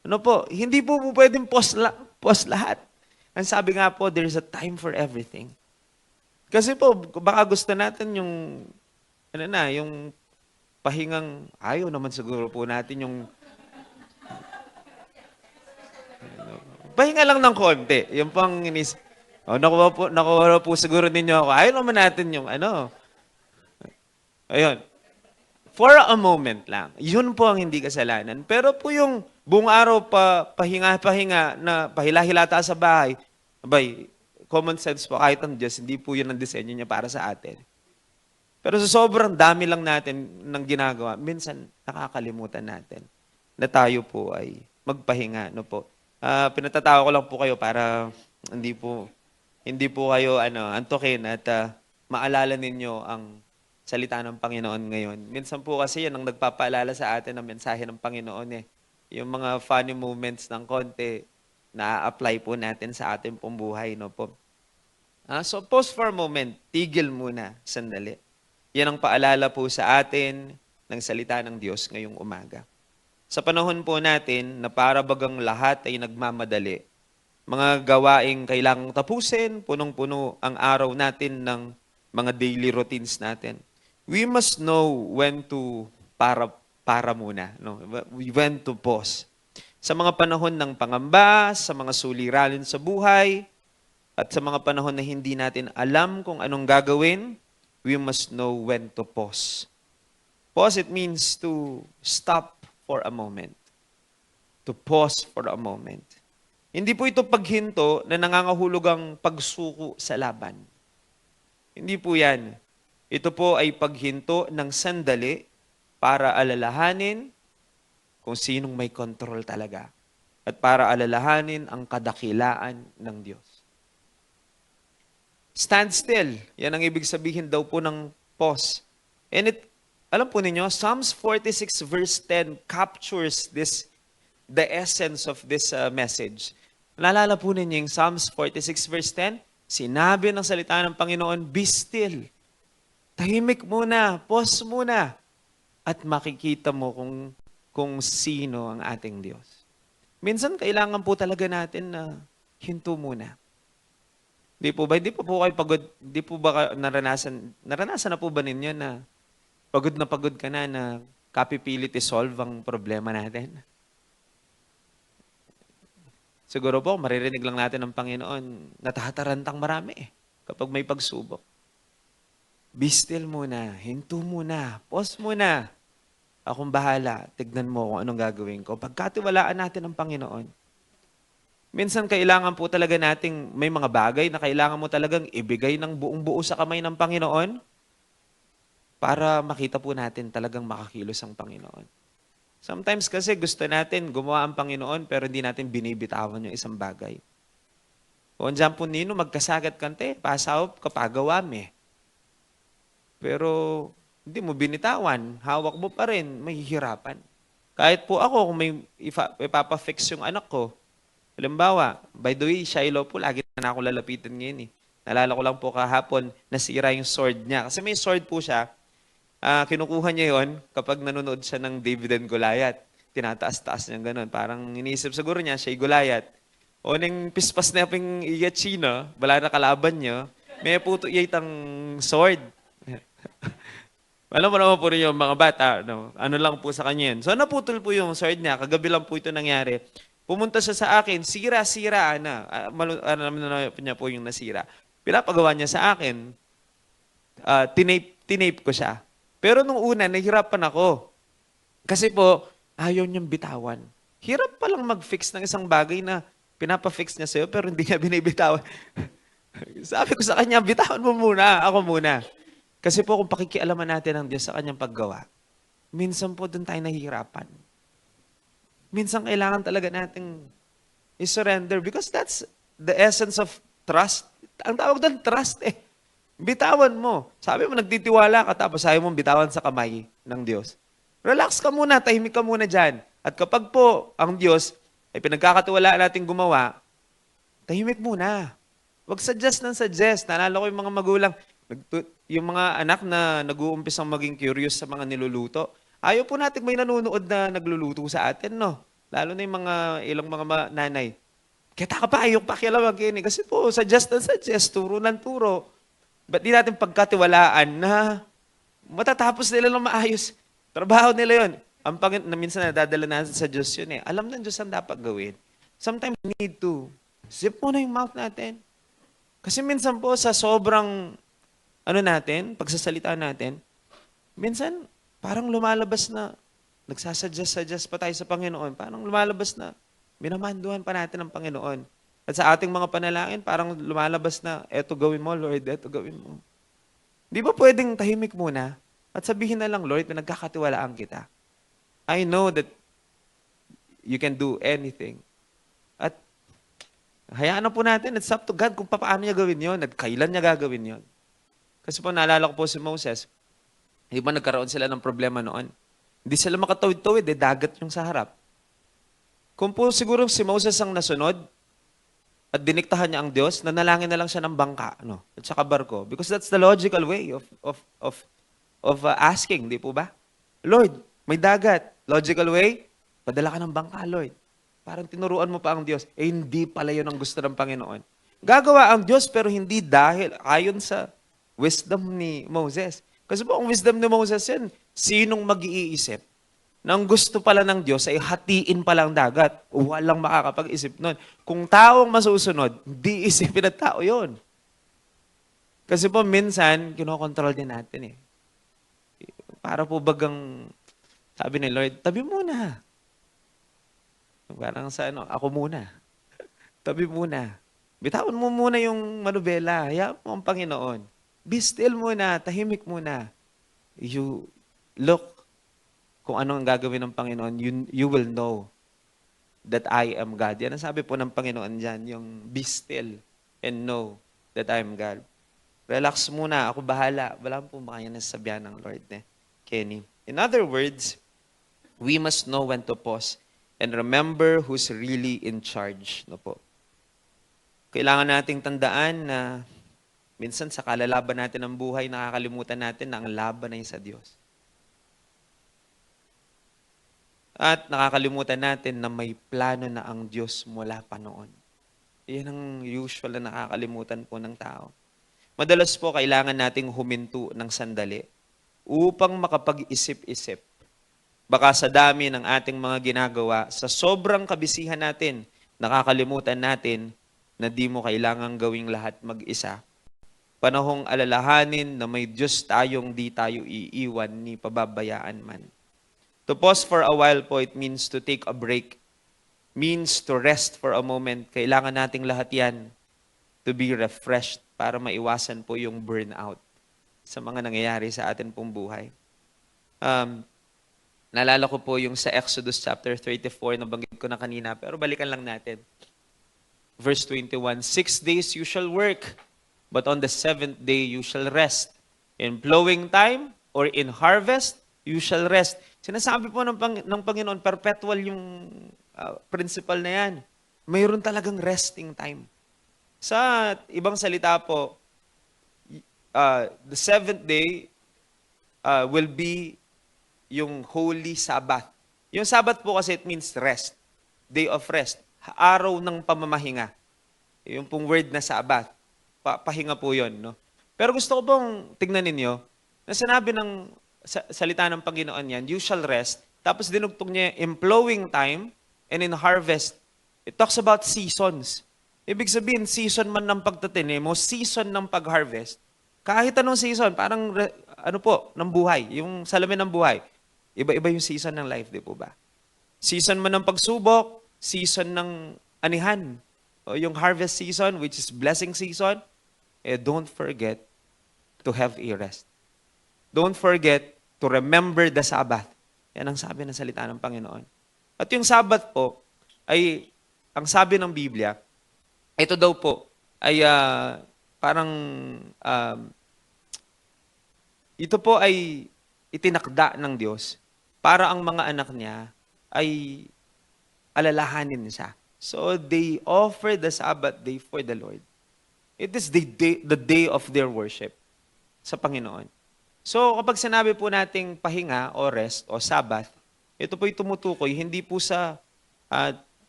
Ano po? Hindi po pwedeng pause lahat. Ang sabi nga po, there's a time for everything. Kasi po, baka gusto natin yung, yung pahingang, ayaw naman siguro po natin yung, pahinga lang ng konti. Yung pang nakuha po siguro ninyo ako. Ayaw naman natin yung ayun, for a moment lang. Yun po ang hindi kasalanan. Pero po yung buong araw pahinga-pahinga na pahila-hilata sa bahay, abay, common sense po, kahit ang Diyos, hindi po yun ang disenyo niya para sa atin. Pero sa sobrang dami lang natin ng ginagawa, minsan nakakalimutan natin na tayo po ay magpahinga. No po? Pinatatawa ko lang po kayo para hindi po kayo antukin at maalala ninyo ang salita ng Panginoon ngayon. Minsan po kasi yan ang nagpapaalala sa atin ng mensahe ng Panginoon eh. Yung mga funny moments ng konti, na-apply po natin sa ating pong buhay. No po? So pause for a moment, tigil muna, sandali. Yan ang paalala po sa atin ng salita ng Diyos ngayong umaga. Sa panahon po natin na para bagang lahat ay nagmamadali, mga gawaing kailangang tapusin, punong-puno ang araw natin ng mga daily routines natin. We must know when to para muna, no? When to pause. Sa mga panahon ng pangamba, sa mga suliranin sa buhay, at sa mga panahon na hindi natin alam kung anong gagawin, we must know when to pause. Pause, it means to stop for a moment. To pause for a moment. Hindi po ito paghinto na nangangahulugang pagsuko sa laban. Hindi po yan. Ito po ay paghinto ng sandali para alalahanin kung sinong may control talaga. At para alalahanin ang kadakilaan ng Diyos. Stand still. Yan ang ibig sabihin daw po ng pause. And alam po ninyo, Psalms 46 verse 10 captures the essence of this message. Naalala po ninyo yung Psalms 46 verse 10? Sinabi ng salita ng Panginoon, be still. Tahimik muna, pause muna. At makikita mo kung sino ang ating Diyos. Minsan kailangan po talaga natin na hinto muna. Di po ba? Hindi po kayo pagod? Di po ba naranasan na po ba ninyo na pagod ka na kapipilit i-solve ang problema natin? Siguro po, maririnig lang natin ng Panginoon, natatarantang marami kapag may pagsubok. Be still muna, hinto muna, pause muna. Akong bahala, tignan mo kung anong gagawin ko. Pagkatiwalaan natin ang Panginoon. Minsan kailangan po talaga nating may mga bagay na kailangan mo talagang ibigay ng buong buo sa kamay ng Panginoon para makita po natin talagang makakilos ang Panginoon. Sometimes kasi gusto natin gumawa ang Panginoon pero hindi natin binibitawan yung isang bagay. Kung dyan po nino, magkasagat kante, pasaw kapagawa me. Pero hindi mo binitawan, hawak mo pa rin, mahihirapan. Kahit po ako, kung may ipapafix yung anak ko, halimbawa, by the way, Shiloh po, lagi na ako lalapitan ngayon eh. Nalala ko lang po kahapon, nasira yung sword niya. Kasi may sword po siya, kinukuha niya yon kapag nanonood siya ng David and Goliath. Tinataas-taas niya ganun. Parang iniisip siguro niya, siya'y Goliath. O nang pispas na yung iyachino, bala na kalaban niya, may puto iyay ang sword. Alam mo naman po rin yung mga bata, ano lang po sa kanya yun. So naputol po yung sword niya, kagabi lang po ito nangyari. Pumunta siya sa akin, sira-sira na. Alam na niya po yung nasira. Pinapagawa niya sa akin, tinape ko siya. Pero nung una, nahihirapan ako. Kasi po, ayaw niyang bitawan. Hirap palang mag-fix ng isang bagay na pinapa-fix niya sa'yo pero hindi niya binibitawan. Sabi ko sa kanya, bitawan mo muna, ako muna. Kasi po kung pakikialaman natin ang Diyos sa kanyang paggawa, minsan po doon tayo nahihirapan. Minsan kailangan talaga nating i-surrender because that's the essence of trust. Ang tawag doon, trust eh. Bitawan mo. Sabi mo, nagtitiwala ka tapos ayaw mong bitawan sa kamay ng Diyos. Relax ka muna, tahimik ka muna dyan. At kapag po ang Diyos ay pinagkakatiwalaan natin gumawa, tahimik muna. Huwag suggest ng suggest. Naalala ko yung mga magulang, yung mga anak na nag-uumpisang maging curious sa mga niluluto. Ayaw po natin may nanonood na nagluluto sa atin, no? Lalo na yung ilang mga nanay. Kita ka pa, yung pakialaman kini. Kasi po, suggest, turo ng turo. Ba't di natin pagkatiwalaan na matatapos nila ng maayos? Trabaho nila yun. Na minsan nadadala natin sa Diyos yun eh. Alam ng Diyos ang dapat gawin. Sometimes we need to zip muna yung mouth natin. Kasi minsan po sa sobrang pagsasalita natin, minsan parang lumalabas na, nagsasuggest pa tayo sa Panginoon, parang lumalabas na, minamanduhan pa natin ang Panginoon. At sa ating mga panalangin, parang lumalabas na, eto gawin mo, Lord, eto gawin mo. Di ba pwedeng tahimik muna at sabihin na lang, Lord, pinagkakatiwalaan kita. I know that you can do anything. At hayaan na po natin, it's up to God kung paano niya gawin yon at kailan niya gagawin yon. Kasi po, naalala ko po si Moses, di ba nagkaroon sila ng problema noon? Hindi sila makatawid-tawid, dagat yung sa harap. Kung po siguro si Moses ang nasunod at diniktahan niya ang Diyos, nanalangin na lang siya ng bangka, at saka barko. Because that's the logical way of asking, di po ba? Lord, may dagat. Logical way, padala ka ng bangka, Lord. Parang tinuruan mo pa ang Diyos. Hindi pala yun ang gusto ng Panginoon. Gagawa ang Diyos pero hindi dahil ayon sa wisdom ni Moses. Kasi po ang wisdom ni Moses yan, sinong mag-iisip? Nang gusto pala ng Diyos ay hatiin palang dagat. Walang makakapag-isip nun. Kung taong masusunod, hindi isipin ng tao yun. Kasi po minsan, kinokontrol din natin eh. Para po bagang, sabi ni Lord, tabi muna. Parang sa ako muna. Tabi muna. Bitawan mo muna yung manubela. Hayaan mo ang Panginoon. Be still muna, tahimik muna. You look kung ano ang gagawin ng Panginoon, you will know that I am God. Yan ang sabi po ng Panginoon dyan, yung be still and know that I am God. Relax muna, ako bahala. Wala po ba kaya nasasabihan ng Lord, Kenny? In other words, we must know when to pause and remember who's really in charge. Po. Kailangan nating tandaan na minsan sa kalalaban natin ng buhay, nakakalimutan natin na ang laban ay sa Diyos. At nakakalimutan natin na may plano na ang Diyos mula pa noon. Yan ang usual na nakakalimutan po ng tao. Madalas po kailangan nating huminto ng sandali upang makapag-isip-isip. Baka sa dami ng ating mga ginagawa, sa sobrang kabisihan natin, nakakalimutan natin na di mo kailangang gawing lahat mag-isa. Panahong alalahanin na may Diyos tayong di tayo iiwan ni pababayaan man. To pause for a while po, it means to take a break. Means to rest for a moment. Kailangan nating lahat yan to be refreshed para maiwasan po yung burnout sa mga nangyayari sa atin pong buhay. Naalala ko po yung sa Exodus chapter 34, nabanggit ko na kanina, pero balikan lang natin. Verse 21, 6 days you shall work, but on the 7th day you shall rest. In plowing time or in harvest, you shall rest. Sinasabi po ng Panginoon, perpetual yung principle na yan. Mayroon talagang resting time. Sa ibang salita po, the 7th day will be yung Holy Sabbath. Yung Sabbath po kasi it means rest. Day of rest. Araw ng pamamahinga. Yung pong word na Sabbath. Pahinga po yun. No? Pero gusto ko pong tignan ninyo, na sinabi ng salita ng Panginoon yan, you shall rest. Tapos dinugtong niya, in plowing time and in harvest. It talks about seasons. Ibig sabihin, season man ng pagtatanim o season ng pag-harvest. Kahit anong season, parang ng buhay. Yung salamin ng buhay. Iba-iba yung season ng life, di po ba? Season man ng pagsubok, season ng anihan. O yung harvest season, which is blessing season, don't forget to have a rest. Don't forget to remember the Sabbath. Yan ang sabi ng salita ng Panginoon. At yung Sabbath po, ay, ang sabi ng Biblia, ito daw po, ay ito po ay itinakda ng Diyos para ang mga anak niya ay alalahanin siya. So they offer the Sabbath day for the Lord. It is the day of their worship sa Panginoon. So kapag sinabi po nating pahinga o rest o Sabbath, ito po'y tumutukoy hindi po sa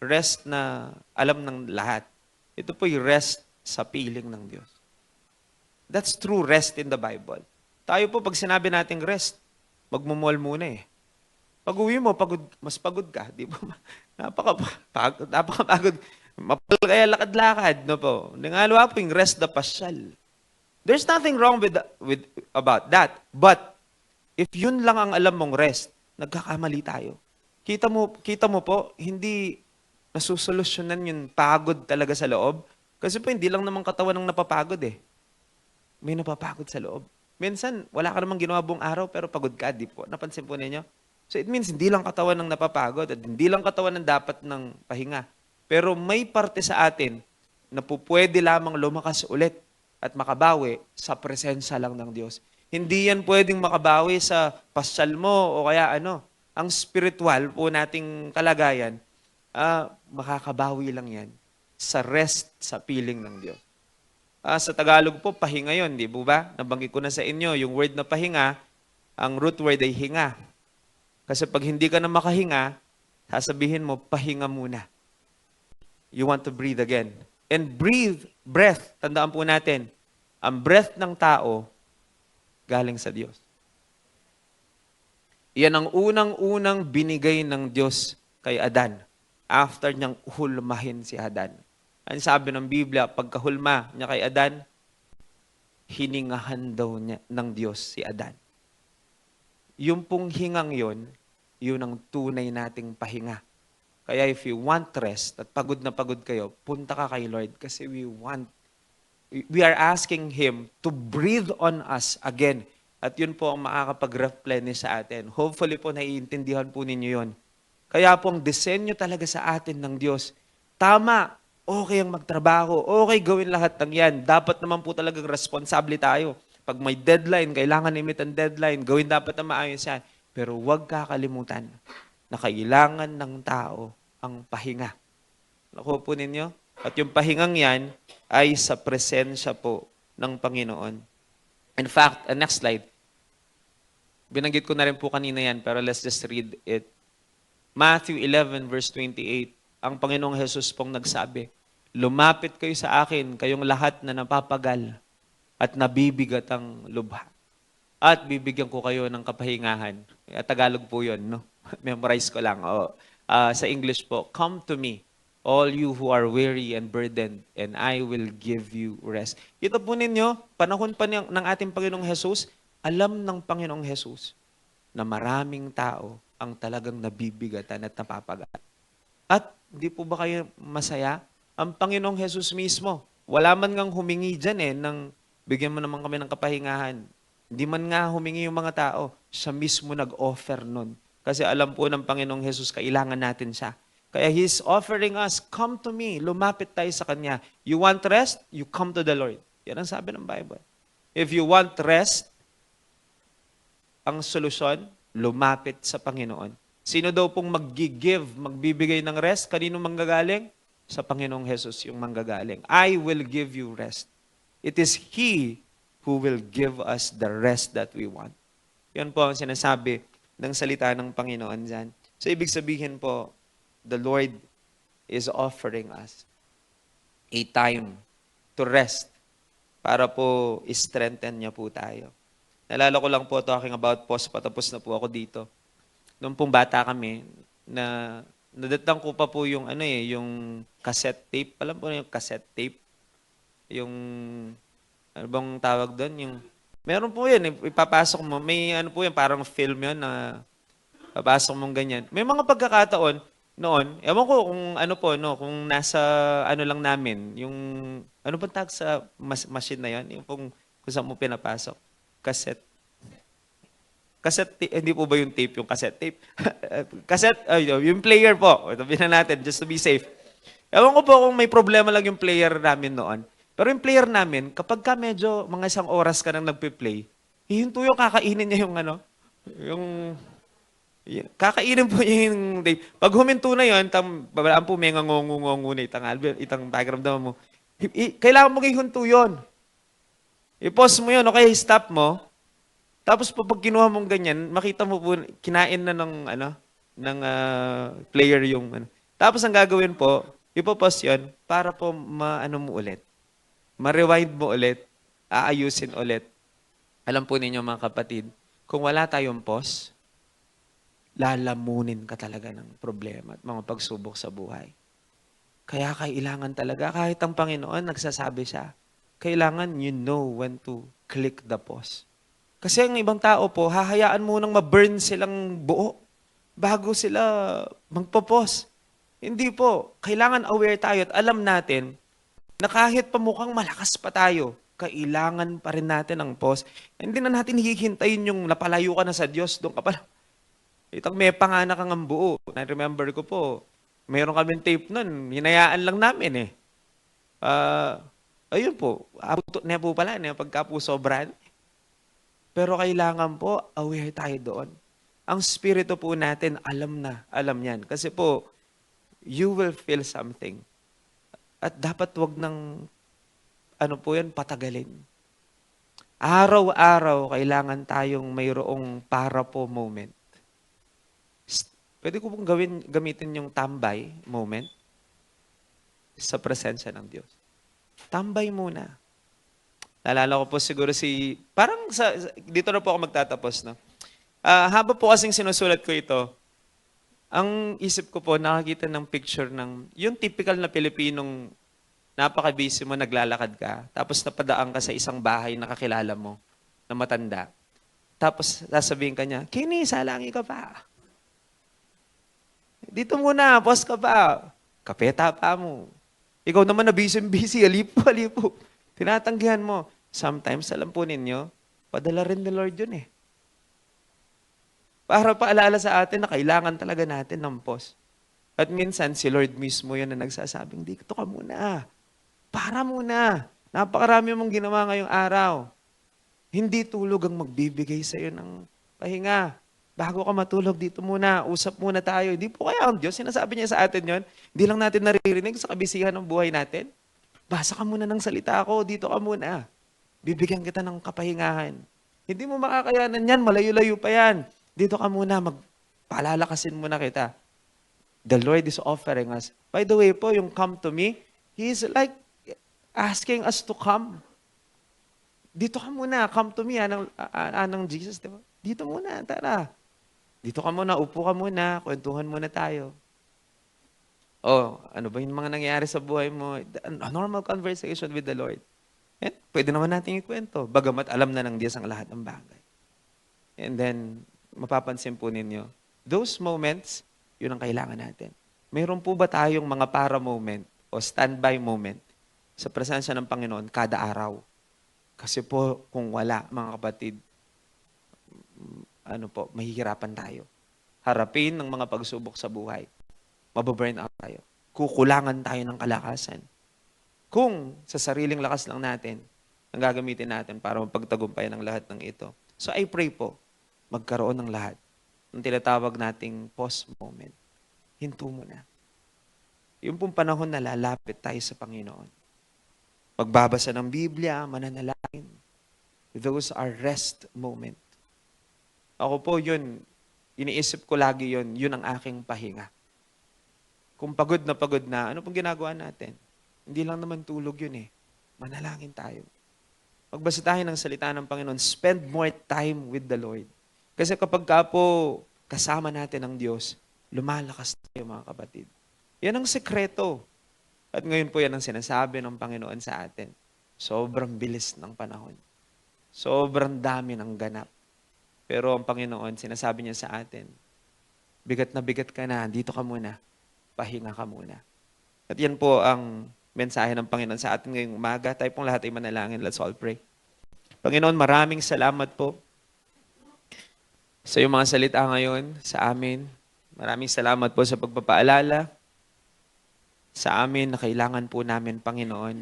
rest na alam ng lahat. Ito po yung rest sa piling ng Diyos. That's true rest in the Bible. Tayo po, pag sinabi nating rest, magmumall muna eh. Pag uwi mo, mas pagod ka. Di ba? Napakapagod. Mapal kaya lakad-lakad. No po? Nangalawa po yung rest na pasyal. There's nothing wrong with about that. But, if yun lang ang alam mong rest, nagkakamali tayo. Kita mo po, hindi nasusolusyonan yung pagod talaga sa loob. Kasi po, hindi lang naman katawan ng napapagod eh. May napapagod sa loob. Minsan, wala ka namang ginawa buong araw, pero pagod ka, di po. Napansin po ninyo? So it means, hindi lang katawan ng napapagod at hindi lang katawan ng dapat ng pahinga. Pero may parte sa atin na pupwede lamang lumakas ulit at makabawi sa presensya lang ng Diyos. Hindi yan pwedeng makabawi sa pasyal mo o kaya ano. Ang spiritual po nating kalagayan, makakabawi lang yan sa rest sa piling ng Diyos. Sa Tagalog po, pahinga yon, di ba? Nabanggit ko na sa inyo, yung word na pahinga, ang root word ay hinga. Kasi pag hindi ka na makahinga, sasabihin mo, pahinga muna. You want to breathe again. And breath, tandaan po natin, ang breath ng tao, galing sa Diyos. Yan ang unang-unang binigay ng Diyos kay Adan after niyang hulmahin si Adan. Ang sabi ng Biblia, pagkahulma niya kay Adan, hiningahan daw niya ng Diyos si Adan. Yung pong hingang yon, yun ang tunay nating pahinga. Kaya if you want rest at pagod na pagod kayo, punta ka kay Lord kasi we are asking Him to breathe on us again. At yun po ang makakapag-replenish sa atin. Hopefully po naiintindihan po ninyo yun. Kaya po ang disenyo talaga sa atin ng Diyos, tama, okay ang magtrabaho, okay gawin lahat ng yan. Dapat naman po talagang responsable tayo. Pag may deadline, kailangan i-meet ang deadline, gawin dapat na maayos yan. Pero huwag kakalimutan na kailangan ng tao ang pahinga. Nakuha po ninyo? At yung pahingang yan ay sa presensya po ng Panginoon. In fact, next slide. Binanggit ko na rin po kanina yan, pero let's just read it. Matthew 11 verse 28. Ang Panginoong Jesus pong nagsabi, lumapit kayo sa akin, kayong lahat na napapagal at nabibigat ang lubha. At bibigyan ko kayo ng kapahingahan. Tagalog po yun, no? Memorize ko lang. Sa English po, come to me, all you who are weary and burdened, and I will give you rest. Ito po ninyo, panahon pa ng ating Panginoong Jesus, alam ng Panginoong Jesus na maraming tao ang talagang nabibigatan at napapagal. At hindi po ba kayo masaya? Ang Panginoong Jesus mismo, wala man ngang humingi dyan ng bigyan mo naman kami ng kapahingahan. Hindi man nga humingi yung mga tao, siya mismo nag-offer nun. Kasi alam po ng Panginoong Jesus, kailangan natin siya. Kaya He's offering us, come to me, lumapit tayo sa Kanya. You want rest? You come to the Lord. Yan ang sabi ng Bible. If you want rest, ang solusyon, lumapit sa Panginoon. Sino daw pong magbibigay ng rest? Kanino manggagaling? Sa Panginoong Jesus yung manggagaling. I will give you rest. It is He who will give us the rest that we want. Yan po ang sinasabi ng salita ng Panginoon dyan. So, ibig sabihin po, the Lord is offering us a time to rest para po strengthen niya po tayo. Nalala ko lang po talking about patapos na po ako dito. Noong pong bata kami, nadatang ko pa po yung yung cassette tape. Alam po na yung cassette tape? Yung ano bang tawag doon? Yung meron po yan, ipapasok mo. May po yan, parang film yan na papasok mong ganyan. May mga pagkakataon noon, ewan ko kung kung nasa lang namin, yung ano ba tawag sa machine na yan? Yung kung saan mo pinapasok. Cassette. Hindi po ba yung tape, yung cassette tape? Cassette, yung player po. Ito na natin, just to be safe. Ewan ko po kung may problema lang yung player namin noon. Pero yung player namin, kapag ka medyo mga isang oras ka nang nagpe-play, hihinto yung kakainin niya kakainin po niya yung tape. Pag huminto na yun, babalaan po may ngangungungungun itang pakiramdam mo. Kailangan mong ihinto yun. I-pause mo yun, okay, stop mo. Tapos pag kinuha mong ganyan, makita mo po, kinain na ng player yung Tapos ang gagawin po, ipopost yun para po maano mo ulit. Ma-rewind mo ulit. Aayusin ulit. Alam po ninyo mga kapatid, kung wala tayong pause, lalamunin ka talaga ng problema at mga pagsubok sa buhay. Kaya kailangan talaga, kahit ang Panginoon nagsasabi siya, kailangan you know when to click the pause. Kasi ang ibang tao po, hahayaan munang ma-burn silang buo bago sila magpo-pause. Hindi po. Kailangan aware tayo at alam natin na kahit pa mukhang malakas pa tayo, kailangan pa rin natin ang pause. Hindi na natin hihintayin yung napalayo ka na sa Diyos. Doon ka pa. Itang may panganak kang buo. Na-remember ko po, meron kaming tape nun. Hinayaan lang namin eh. Ayun po. Abuto na po pala. Pagka po sobrang. Pero kailangan po, aware tayo doon. Ang spirito po natin, alam yan. Kasi po, you will feel something. At dapat wag ng, patagalin. Araw-araw, kailangan tayong mayroong para po moment. Pwede ko pong gamitin yung tambay moment sa presensya ng Diyos. Tambay muna. Naalala ko po siguro dito na po ako magtatapos. No? Haba po kasing sinusulat ko ito, ang isip ko po, nakakita ng picture ng, yung typical na Pilipinong napaka-busy mo, naglalakad ka, tapos napadaan ka sa isang bahay na kakilala mo, na matanda. Tapos sasabihin ka niya, Kini, salangi ka pa. Dito muna, boss ka pa. Kapeta pa mo. Ikaw naman na busy, alipo. Tinatanggihan mo. Sometimes, alam po ninyo, padala rin ni Lord yun eh. Para paalala sa atin na kailangan talaga natin ng pause. At minsan, si Lord mismo yun na nagsasabing, dito ka muna. Para muna. Napakarami mong ginawa ngayong araw. Hindi tulog ang magbibigay sa iyo ng pahinga. Bago ka matulog, dito muna. Usap muna tayo. Hindi po kaya ang Diyos. Sinasabi niya sa atin yun. Hindi lang natin naririnig sa kabisihan ng buhay natin. Basa ka muna ng salita ko. Dito ka muna. Bibigyan kita ng kapahingahan. Hindi mo makakayanan yan. Malayo-layo pa yan. Dito ka muna. Palalakasin muna kita. The Lord is offering us. By the way po, yung come to me, He is like asking us to come. Dito ka muna. Come to me. Anang Jesus, diba? Dito muna. Tara. Dito ka muna. Upo ka muna. Kwentuhan muna tayo. Oh, ano ba yung mga nangyayari sa buhay mo? A normal conversation with the Lord. And pwede naman natin ikwento. Bagamat alam na ng Diyos ang lahat ng bagay. And then, mapapansin po ninyo, those moments, yun ang kailangan natin. Mayroon po ba tayong mga para moment o standby moment sa presensya ng Panginoon kada araw? Kasi po, kung wala, mga kapatid, mahihirapan tayo. Harapin ng mga pagsubok sa buhay. Mababurn out tayo. Kukulangan tayo ng kalakasan. Kung sa sariling lakas lang natin, ang gagamitin natin para mapagtagumpayan ang lahat ng ito. So I pray po, magkaroon ng lahat ng tinatawag nating pause moment. Hinto mo na. Yung pong panahon na lalapit tayo sa Panginoon. Pagbabasa ng Biblia, mananalangin. Those are rest moment. Ako po yun, iniisip ko lagi yun ang aking pahinga. Kung pagod na, ano pong ginagawa natin? Hindi lang naman tulog yun eh. Manalangin tayo. Magbasa tayo ng salita ng Panginoon. Spend more time with the Lord. Kasi kapag ka po kasama natin ang Diyos, lumalakas tayo mga kapatid. Yan ang sekreto. At ngayon po yan ang sinasabi ng Panginoon sa atin. Sobrang bilis ng panahon. Sobrang dami ng ganap. Pero ang Panginoon, sinasabi niya sa atin, bigat na bigat ka na, dito ka muna. Pahinga ka muna. At yan po ang mensahe ng Panginoon sa atin ngayong umaga. Tayo pong lahat ay manalangin. Let's all pray. Panginoon, maraming salamat po sa iyong mga salita ngayon sa amin. Maraming salamat po sa pagpapaalala sa amin na kailangan po namin, Panginoon.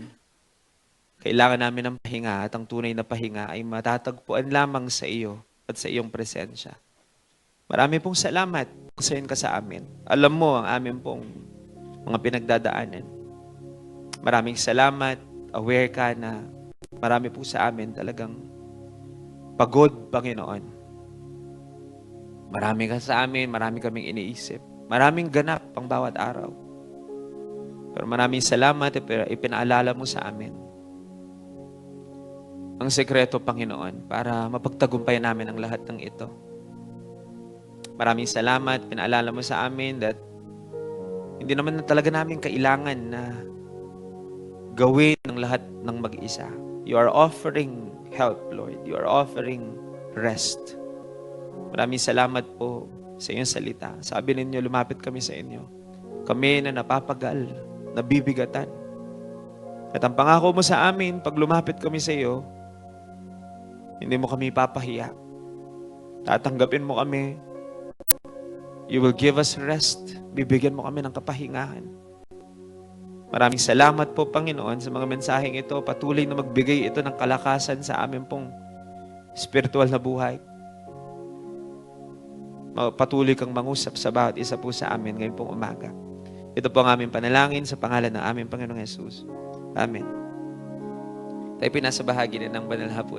Kailangan namin ng pahinga at ang tunay na pahinga ay matatagpuan lamang sa iyo at sa iyong presensya. Marami pong salamat kung ka sa amin. Alam mo ang amin pong mga pinagdadaanan. Maraming salamat. Aware ka na marami po sa amin talagang pagod, Panginoon. Marami ka sa amin, marami kaming iniisip. Maraming ganap pang bawat araw. Pero maraming salamat, ipinaalala mo sa amin ang sekreto, Panginoon, para mapagtagumpayan namin ang lahat ng ito. Maraming salamat, pinaalala mo sa amin that hindi naman na talaga namin kailangan na gawin ng lahat ng mag-isa. You are offering help, Lord. You are offering rest. Maraming salamat po sa iyong salita. Sabi ninyo, lumapit kami sa inyo. Kami na napapagal, nabibigatan. At ang pangako mo sa amin, pag lumapit kami sa iyo, hindi mo kami papahiya. Tatanggapin mo kami. You will give us rest. Bibigyan mo kami ng kapahingahan. Maraming salamat po, Panginoon, sa mga mensaheng ito. Patuloy na magbigay ito ng kalakasan sa amin pong spiritual na buhay. Patuloy kang mangusap sa bawat isa po sa amin ngayon pong umaga. Ito po ang aming panalangin sa pangalan ng aming Panginoong Jesus. Amen. Tayo pinasa bahagi na ng banal hapon.